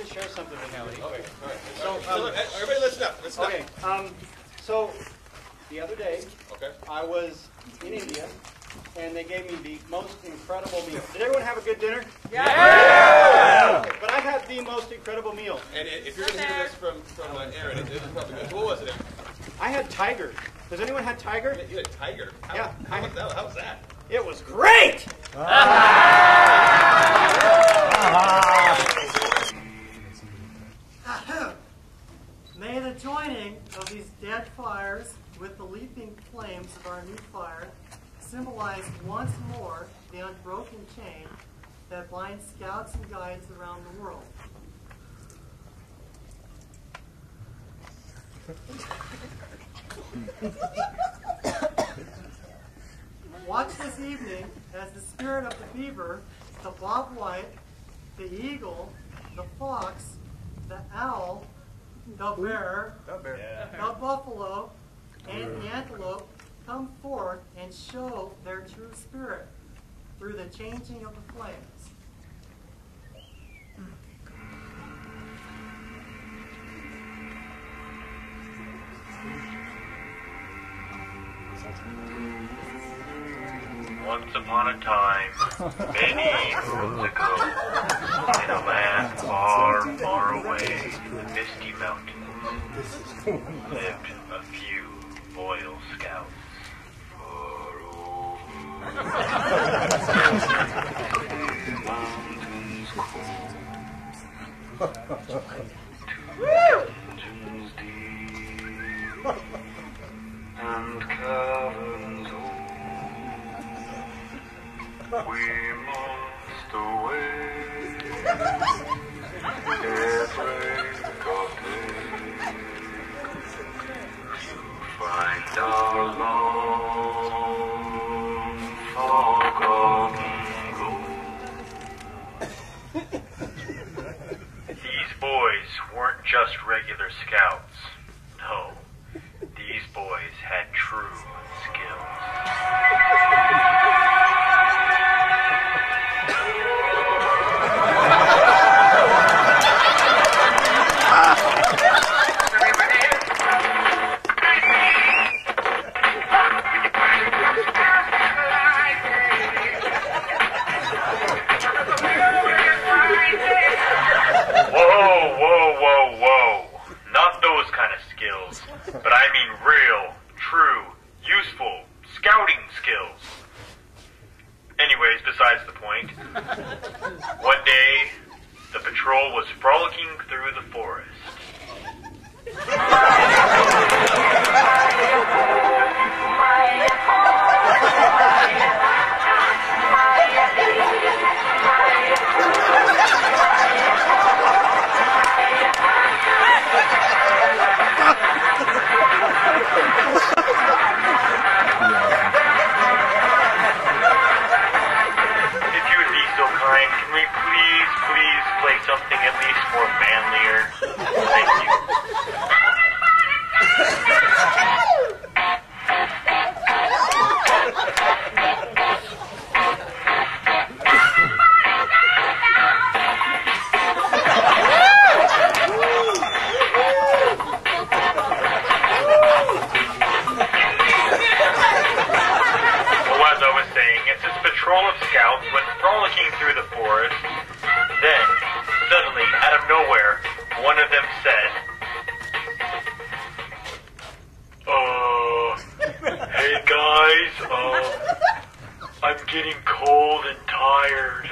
to share something with Nellie. Okay, all right. So, everybody listen up. Listen okay, so the other day, okay. I was in India, and they gave me the most incredible meal. Did everyone have a good dinner? Yeah! Okay, but I had the most incredible meal. And if you're going to hear this from Aaron, it is probably good. What was it, Aaron? I had tiger. Has anyone had tiger? You had tiger? Yeah. How was that? It was great! May the joining of these dead fires with the leaping flames of our new fire symbolize once more the unbroken chain that binds scouts and guides around the world. Watch this evening as the spirit of the beaver, the bobwhite, the eagle, the fox, the owl, the bear, the buffalo, and the antelope come forth and show their true spirit through the changing of the flames. Once upon a time, many moons ago, in a land far, far away in the misty mountains, lived a few loyal scouts. Mountains cold, mountains deep, and caverns old. We must away every day to find our long forgotten goal. These boys weren't just regular scouts. No, these boys had true skills. But I mean real, true, useful, scouting skills. Anyways, besides the point. One day, the patrol was frolicking through the forest. Can we please play something at least more manlier? Thank you. Well, as I was saying, it's this patrol of scouts went frolicking through the forest. Then, suddenly, out of nowhere, one of them said, hey guys, I'm getting cold and tired.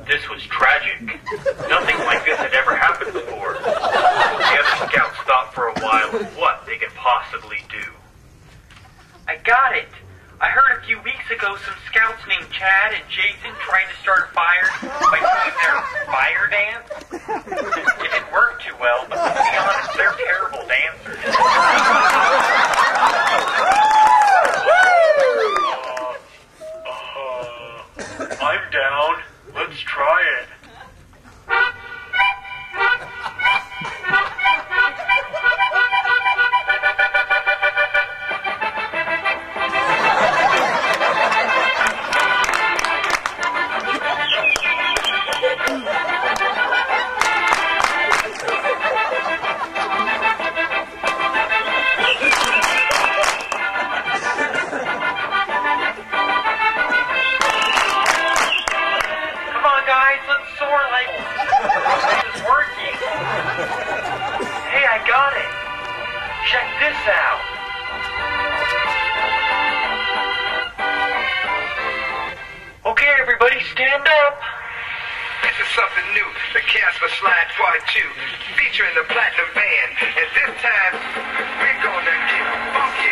This was tragic. Nothing like this had ever happened before. The other scouts thought for a while what they could possibly do. I got it. I heard a few weeks ago some scouts named Chad and Jason trying to start a fire by doing their fire dance. It didn't work too well, but to be honest, they're terrible dancers. I'm down. Let's try it. sore like this is working. Hey, I got it. Check this out. Okay, everybody, stand up. This is something new, the Campfire Slide Part 2, featuring the Platinum Band, and this time, we're gonna get funky.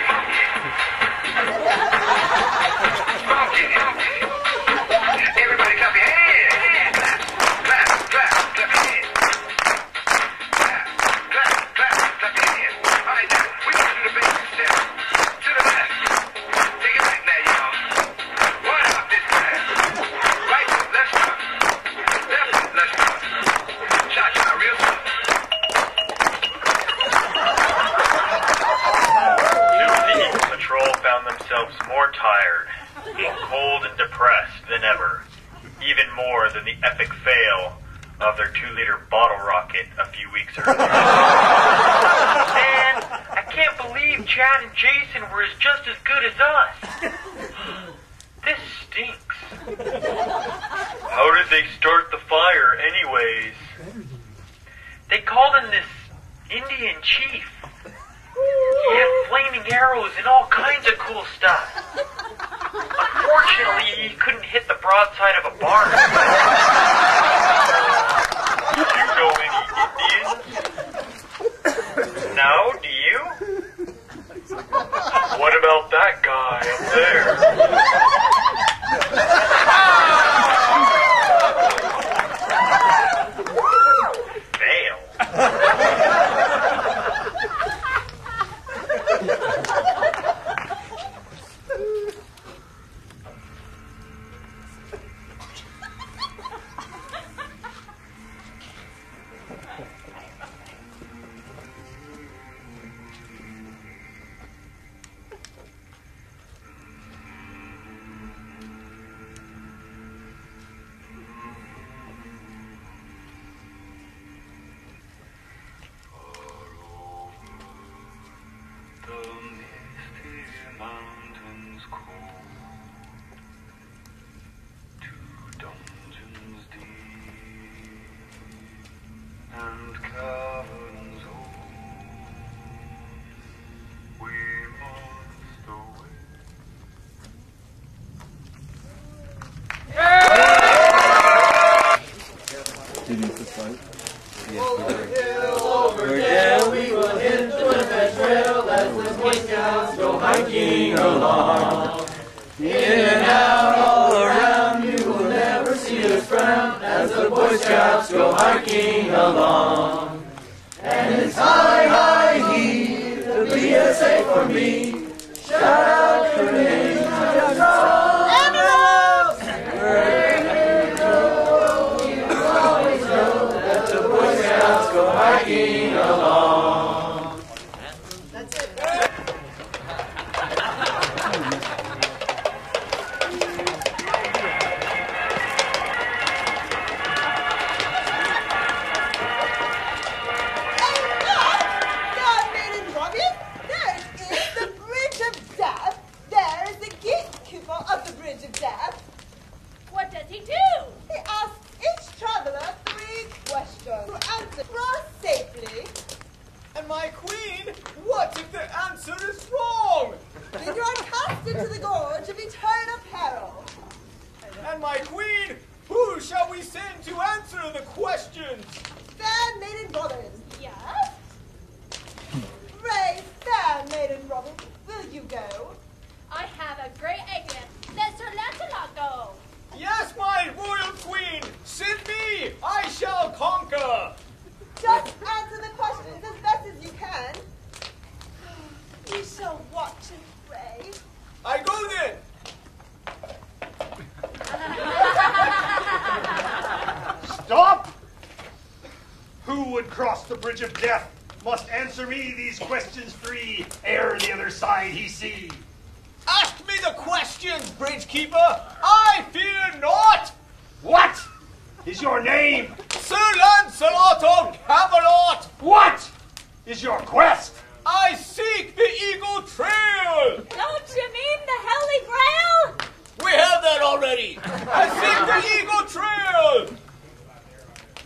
Everybody clap your hands. Clap, clap, clap your hands. Clap, clap, clap, clap your hands. All right, now, we're gonna do the basic step. To the left. Take it back now, y'all. One out this time. Right foot, left foot. Left foot, left foot. Cha-cha, real slow. The Eagle Patrol found themselves more tired, cold and depressed than ever, even more than the epic fail of their 2-liter bottle rocket a few weeks earlier. Man, I can't believe Chad and Jason were just as good as us. This stinks. How did they start the fire anyways? They called in this Indian chief. He had flaming arrows and all kinds of cool stuff. Unfortunately, he couldn't hit the broadside of a barn. Do you know any Indians? No, do you? What about that guy up there? Fail.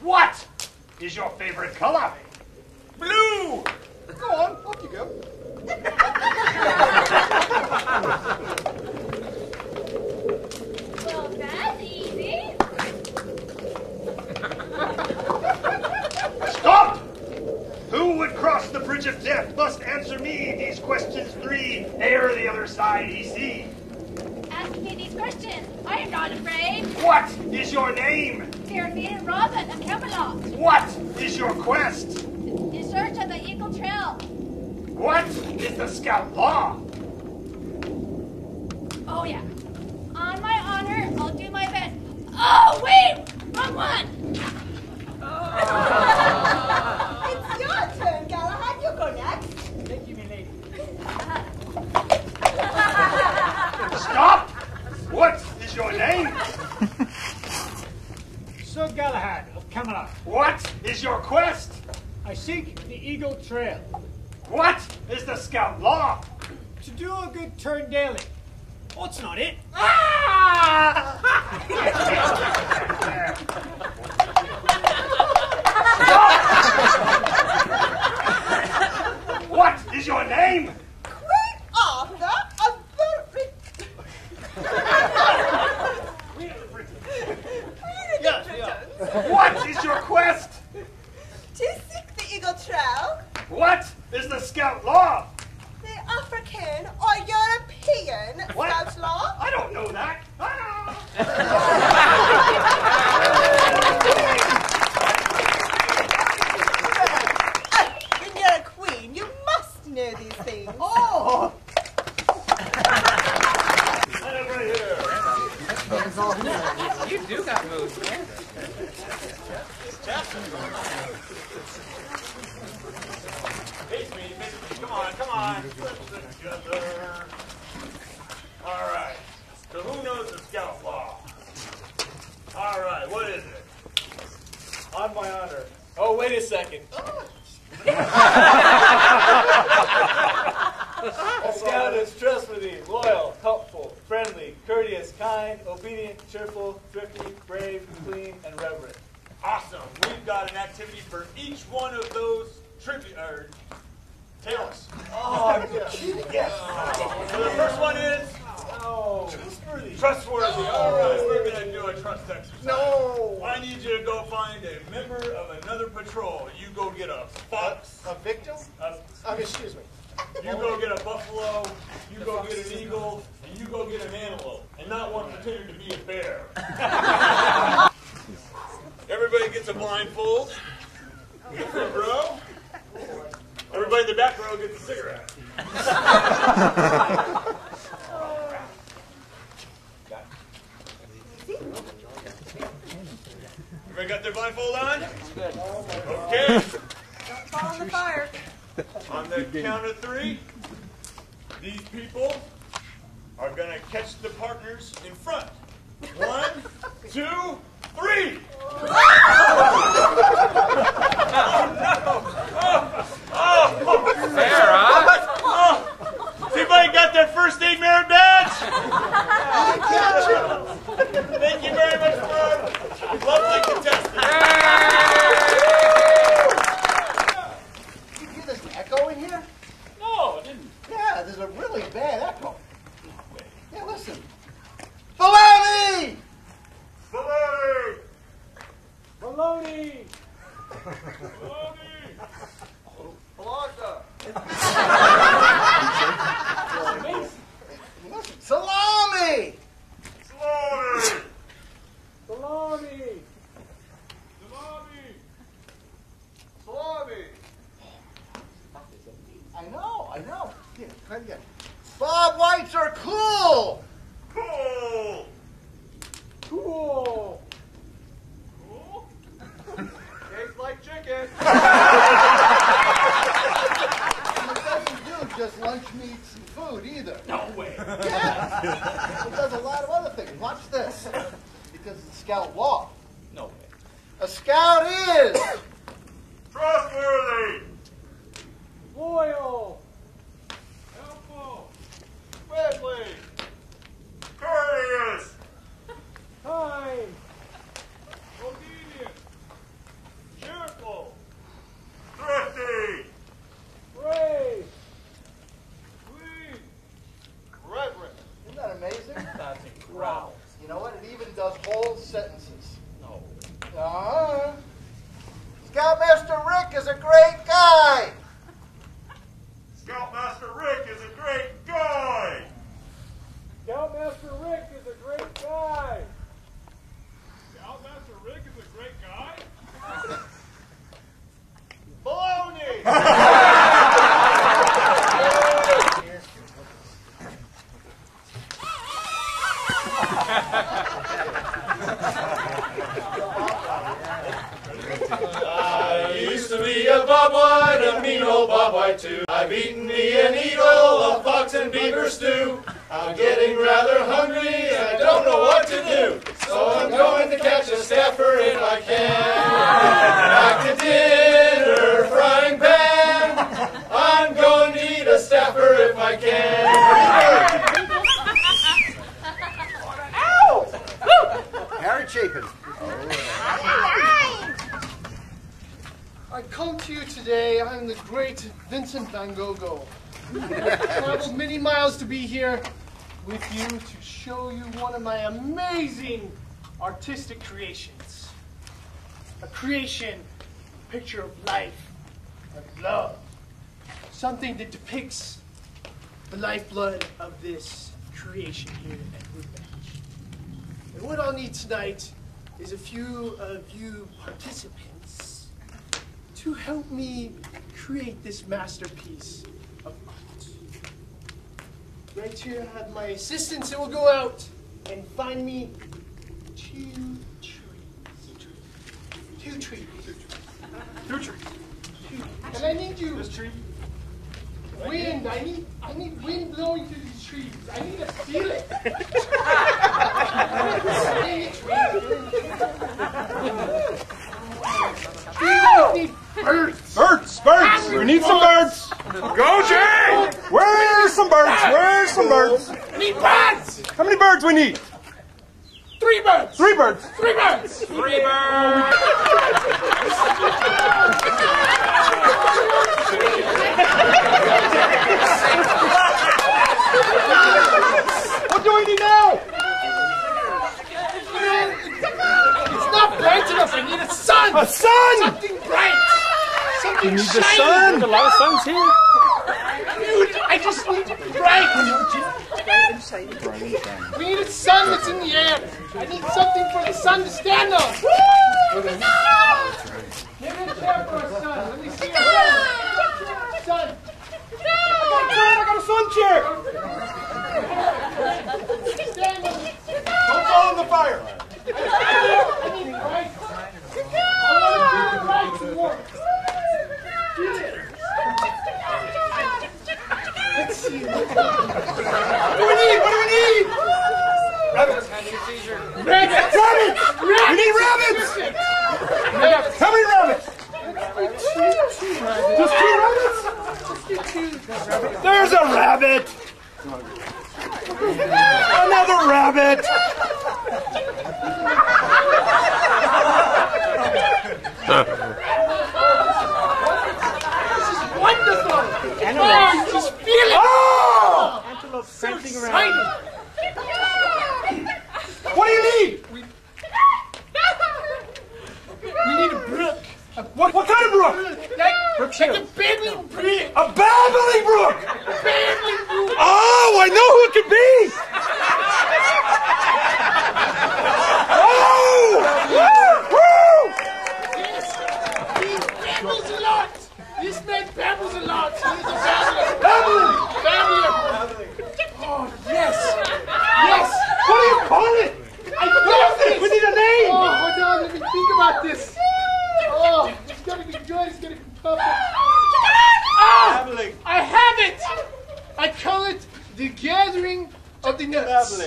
What is your favorite color? Blue! Go on, off you go. Well, that's easy. Stop! Who would cross the bridge of death must answer me these questions 3. Ere the other side he see. Ask me these questions. I am not afraid. What is your name? Dear me, Robin of Camelot. What is your quest? In search of the Eagle Trail. What is the scout law? Oh, yeah. On my honor, I'll do my best. Oh, wait! Wrong one! It's your turn, Galahad. You go next. Thank you, my lady. Stop! What is your name? Sir Galahad of Camelot. What is your quest? I seek the Eagle Trail. What is the scout law? To do a good turn daily. Oh, it's not it. What is your name? Queen Arthur of What is your quest? To seek the Eagle Trail, What is the scout law? the African or European What? Scout law. I don't know that. When you're a queen, you must know these things. Oh! You do got moves, man. Face me. Come on. All right. So who knows the scout law? All right. What is it? On my honor. Oh, wait a second. A scout is trustworthy, loyal, helpful, friendly, courteous, kind, obedient, cheerful, thrifty, brave, clean, and reverent. Awesome. We've got an activity for each one of those tails. Oh, Yes. So the first one is trustworthy. All right. We're going to do a trust exercise. No. I need you to go find a member of another patrol. You go get a fox. A victim? Excuse me. You go get a buffalo, you go get an eagle, and you go get an antelope, and not one pretending to be a bear. Everybody gets a blindfold. In the front row. Everybody in the back row gets a cigarette. Everybody got their blindfold on? Okay. Don't fall in the fire. On the count of 3, these people are going to catch the partners in front. 1, 2, 3. Has anybody got their first aid merit badge? Thank you very much for our lovely contestants. Did you hear this echo in here? No, I didn't. Yeah, there's a really bad echo. Yeah, listen. Baloney! Baloney! Baloney! Listen, salami! Salami! Baloney! Salami! I know. Here, try it again. Bob Whites are cool! Cool! Cool! Cool? Tastes like chicken. And it doesn't do just lunch meats and food either. No way. Yeah. It does a lot of other things. Watch this. Because it's scout law. No way. A scout is Trustworthy! Loyal! Helpful! Friendly! Courteous! Kind! Obedient! is a great guy. Scoutmaster Rick is a great guy. Scoutmaster Rick is a great guy. Scoutmaster Rick is a great guy? Baloney! I used to be a bobwhite, a mean old bobwhite too. I've eaten me an eagle, a fox and beaver stew. I'm getting rather hungry and I don't know what to do. So I'm going to catch a staffer if I can. Back to dinner, frying pan. I'm going to eat a staffer if I can. Harry Chapin. I come to you today, I'm the great Vincent Van Gogh. I've traveled many miles to be here with you to show you one of my amazing artistic creations. A creation, a picture of life, of love. Something that depicts the lifeblood of this creation here at Woodbench. And what I'll need tonight is a few of you participants to help me create this masterpiece of art. Right here I have my assistants that will go out and find me two trees. And I need you. This tree? Wind. I need wind blowing through these trees. I need to feel it. I need birds. Birds! We need some birds! Go, Jay! Where's some birds? Where's some birds? I need birds. How many birds we need? 3 birds. 3 birds! 3 birds. 3 birds! What do we need now? It's not bright enough. I need a sun. A sun! Something bright. Something You need the shiny. sun! There's a lot of suns here. Dude, I just need it bright. We need a sun that's in the air. I need something for the sun to stand on. Give me a chair for a sun. Let me see a sun. I got a sun chair! Stand on it. Don't fall in the fire! I need bright. I want to do it right and warm. Feel it. Let's see. What do we need? What do we need? Rabbits. Rabbits! We need rabbits! How many rabbits? Just 2 rabbits? There's a rabbit! Another rabbit! This is wonderful. Oh, you just feel it. Oh! Antelope prancing around. What do you need? We need a brook. What kind of brook? Like a babbling brook. A babbling brook! Babbling brook. Oh, I know who it could be! Oh! Woo! Yes. He babbles a lot. This man babbles a lot. He's a babbler. Babbler. Oh, yes. Yes. What do you call it? I love this. We need a name! Oh, hold on. Let me think about this. Oh, it's going to be good. It's going to be perfect. Ah, I have it. I call it the Gathering of the Nuts.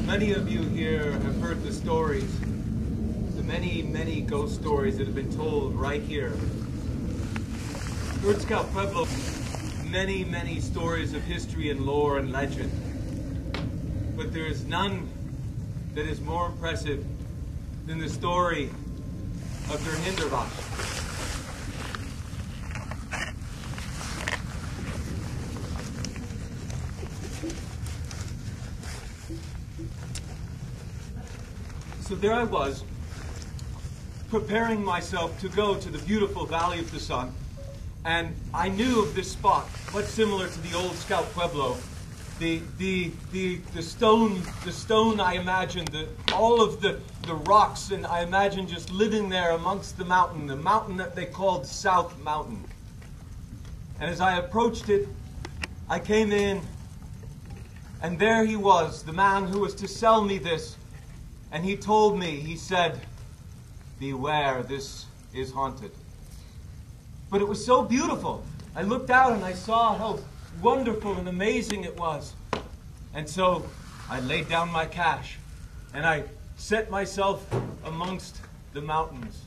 Many of you here have heard the stories, the many, many ghost stories that have been told right here. Scout Pueblo, many, many stories of history and lore and legend. But there is none that is more impressive than the story of their Hinderloch. So there I was, preparing myself to go to the beautiful Valley of the Sun, and I knew of this spot, much similar to the old Scout Pueblo. The stone I imagined, all of the rocks, and I imagined just living there amongst the mountain that they called South Mountain. And as I approached it, I came in, and there he was, the man who was to sell me this. And he told me, he said, "Beware, this is haunted." But it was so beautiful. I looked out and I saw how wonderful and amazing it was. And so I laid down my cash and I set myself amongst the mountains.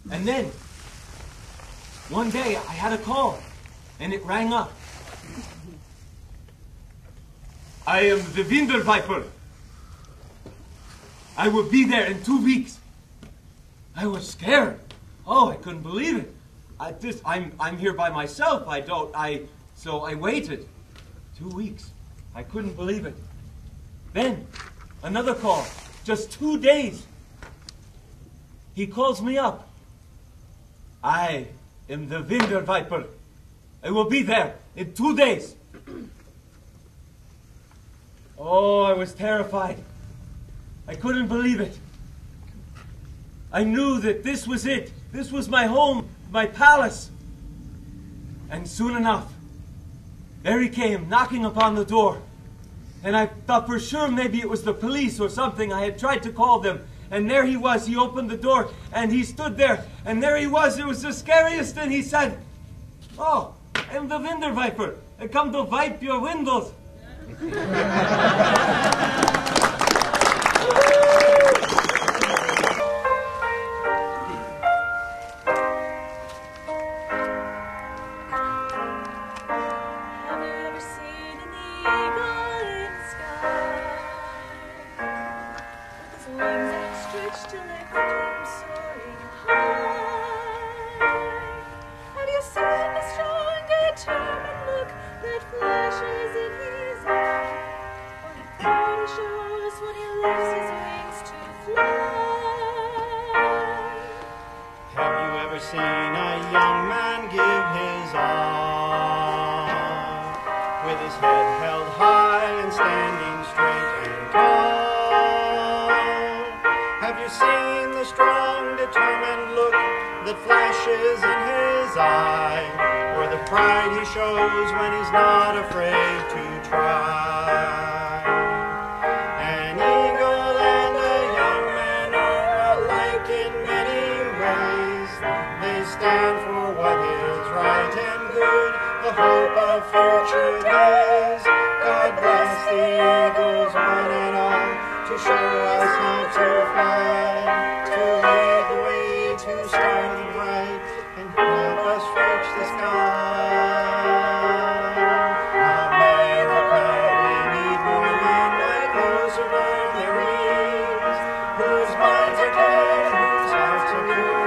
And then, one day I had a call and it rang up. "I am the Winterviper. I will be there in 2 weeks." I was scared. Oh, I couldn't believe it. I'm here by myself. So I waited 2 weeks. I couldn't believe it. Then another call, just 2 days. He calls me up. "I am the Winterviper. I will be there in 2 days." Oh, I was terrified. I couldn't believe it. I knew that this was it. This was my home, my palace. And soon enough, there he came, knocking upon the door. And I thought for sure maybe it was the police or something. I had tried to call them. And there he was. He opened the door and he stood there. And there he was. It was the scariest. And he said, "Oh, I'm the Winterviper. I come to wipe your windows." Seen a young man give his all, with his head held high and standing straight and tall? Have you seen the strong, determined look that flashes in his eye, or the pride he shows when he's not afraid to try? An eagle and a young man are alike in many ways. They stand for what is right and good, the hope of future days. God bless the eagles, one and all, to show us how to fly, to lead the way to starry bright, and help us reach the sky. America, we need more men like those who learn their ease, whose minds are clear, whose hearts are pure,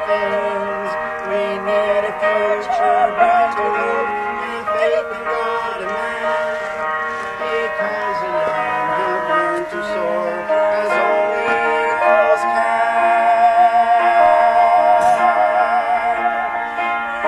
things. We need a future bright with hope and faith in God and man, because the young have learned to soar as only eagles can.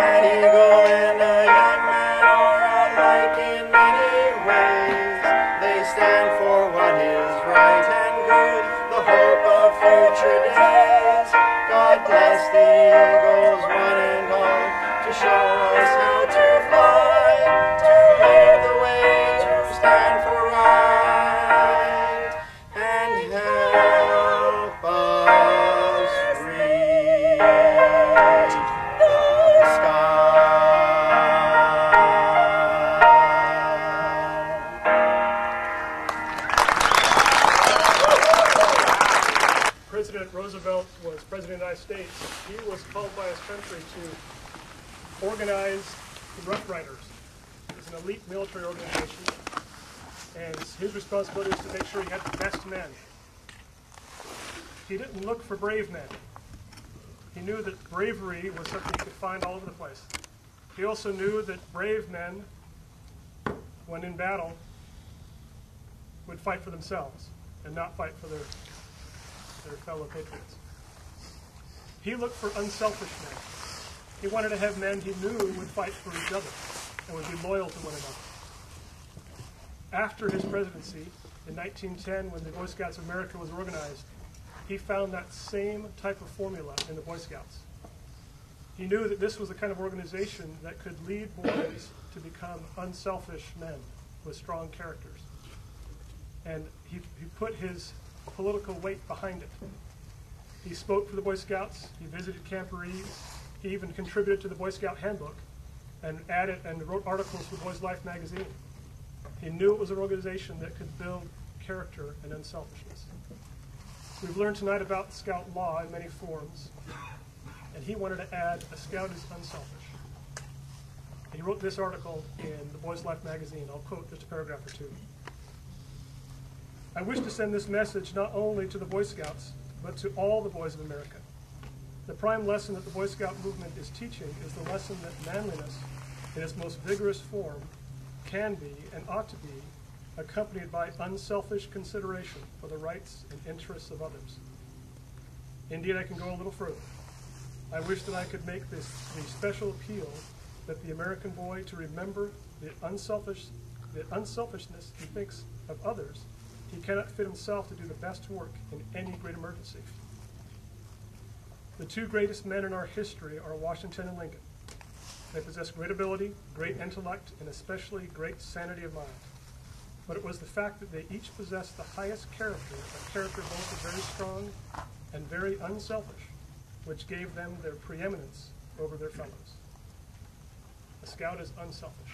An eagle and a young man are alike in many ways. They stand for what is right and good, the hope of future days. God bless the eagles, one and all, to show us how to fly, to lead the way, to stand for right, and help us reach the sky. President Roosevelt was President of the United States. He was called by his country to organize the Rough Riders. It's an elite military organization, and his responsibility was to make sure he had the best men. He didn't look for brave men. He knew that bravery was something you could find all over the place. He also knew that brave men, when in battle, would fight for themselves and not fight for their fellow patriots. He looked for unselfish men. He wanted to have men he knew would fight for each other and would be loyal to one another. After his presidency, in 1910, when the Boy Scouts of America was organized, he found that same type of formula in the Boy Scouts. He knew that this was the kind of organization that could lead boys to become unselfish men with strong characters. And he put his political weight behind it. He spoke for the Boy Scouts, he visited camporees, he even contributed to the Boy Scout handbook and wrote articles for Boys Life magazine. He knew it was an organization that could build character and unselfishness. We've learned tonight about Scout law in many forms, and he wanted to add, a Scout is unselfish. He wrote this article in the Boys Life magazine. I'll quote just a paragraph or two. I wish to send this message not only to the Boy Scouts, but to all the boys of America. The prime lesson that the Boy Scout movement is teaching is the lesson that manliness, in its most vigorous form, can be and ought to be accompanied by unselfish consideration for the rights and interests of others. Indeed, I can go a little further. I wish that I could make the special appeal that the American boy to remember the unselfishness he thinks of others. He cannot fit himself to do the best work in any great emergency. The two greatest men in our history are Washington and Lincoln. They possessed great ability, great intellect, and especially great sanity of mind. But it was the fact that they each possessed the highest character, a character both very strong and very unselfish, which gave them their preeminence over their fellows. A Scout is unselfish.